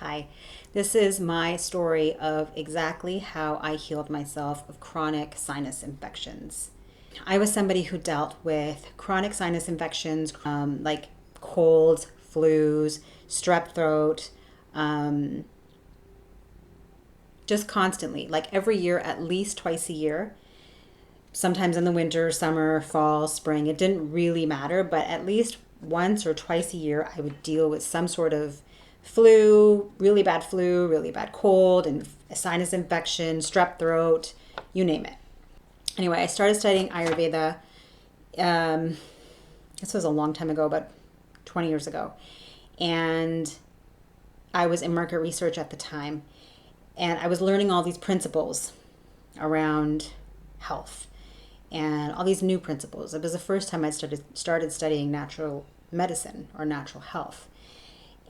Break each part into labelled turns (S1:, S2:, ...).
S1: Hi, this is my story of exactly how I healed myself of chronic sinus infections. I was somebody who dealt with chronic sinus infections, like colds, flus, strep throat, um, just constantly, like every year, at least twice a year. Sometimes in the winter, summer, fall, spring, it didn't really matter, but at least once or twice a year, I would deal with some sort of flu, really bad cold, and a sinus infection, strep throat, you name it. Anyway, I started studying Ayurveda. Um, this was a long time ago, about 20 years ago. And I was in market research at the time. And I was learning all these principles around health and all these new principles. It was the first time I started studying natural medicine or natural health.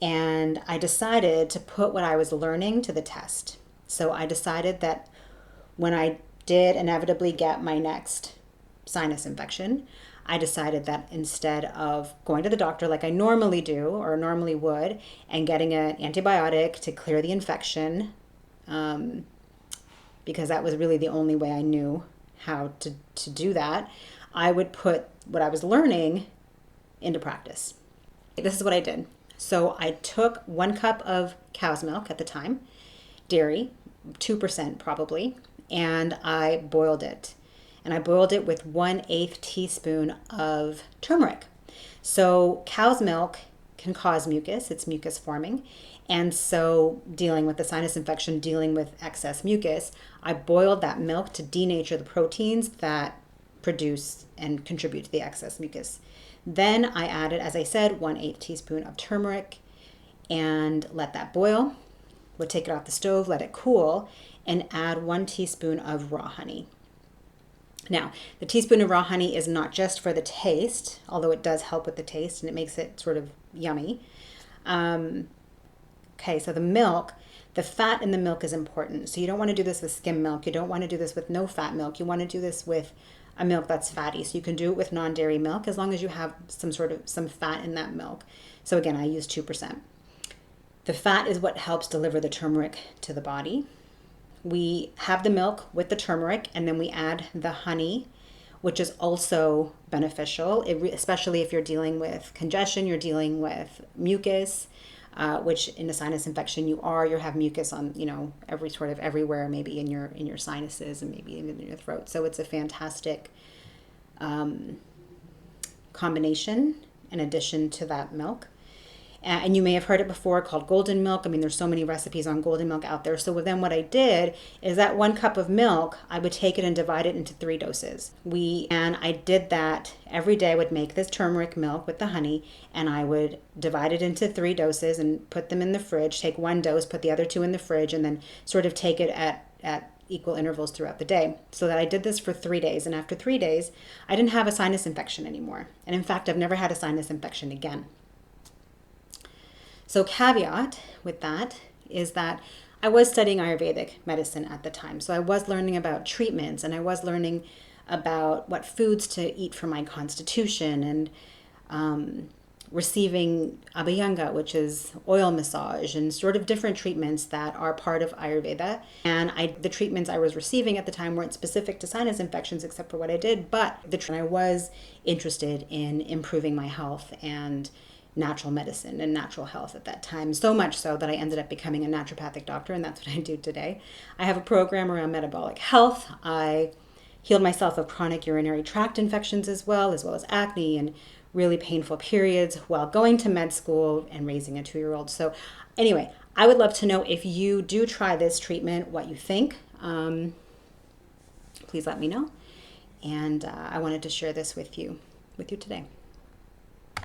S1: And I decided to put what I was learning to the test. So I decided that when I did inevitably get my next sinus infection, I decided that instead of going to the doctor like I normally do or normally would and getting an antibiotic to clear the infection, because that was really the only way I knew how to do that, I would put what I was learning into practice. This is what I did. So I took 1 cup of cow's milk at the time, dairy, 2% probably, and I boiled it. And I boiled it with 1/8 teaspoon of turmeric. So cow's milk can cause mucus, it's mucus forming. And so dealing with the sinus infection, dealing with excess mucus, I boiled that milk to denature the proteins that produce and contribute to the excess mucus. Then I added, as I said, 1/8 teaspoon of turmeric and let that boil. Would take it off the stove, let it cool, and add 1 teaspoon of raw honey. Now, the teaspoon of raw honey is not just for the taste, although it does help with the taste and it makes it sort of yummy. Okay, so the fat in the milk is important. So you don't want to do this with skim milk. You don't want to do this with no fat milk. You want to do this with a milk that's fatty. So you can do it with non-dairy milk as long as you have some fat in that milk. So again, I use 2%. The fat is what helps deliver the turmeric to the body. We have the milk with the turmeric and then we add the honey, which is also beneficial, especially if you're dealing with congestion, you're dealing with mucus, which in a sinus infection you have mucus on, every sort of everywhere, maybe in your sinuses and maybe even in your throat. So it's a fantastic combination in addition to that milk. And you may have heard it before, called golden milk. I mean, there's so many recipes on golden milk out there. So then what I did is that 1 cup of milk, I would take it and divide it into 3 doses. And I did that every day. I would make this turmeric milk with the honey, and I would divide it into 3 doses and put them in the fridge, take 1 dose, put the other 2 in the fridge, and then sort of take it at equal intervals throughout the day. So that I did this for 3 days. And after 3 days, I didn't have a sinus infection anymore. And in fact, I've never had a sinus infection again. So caveat with that is that I was studying Ayurvedic medicine at the time. So I was learning about treatments and I was learning about what foods to eat for my constitution and receiving abhyanga, which is oil massage, and sort of different treatments that are part of Ayurveda. And the treatments I was receiving at the time weren't specific to sinus infections except for what I did, but I was interested in improving my health and natural medicine and natural health at that time, so much so that I ended up becoming a naturopathic doctor, and that's what I do today. I have a program around metabolic health. I healed myself of chronic urinary tract infections as well as acne and really painful periods while going to med school and raising a 2-year-old. So anyway, I would love to know if you do try this treatment, what you think. Please let me know. And I wanted to share this with you today.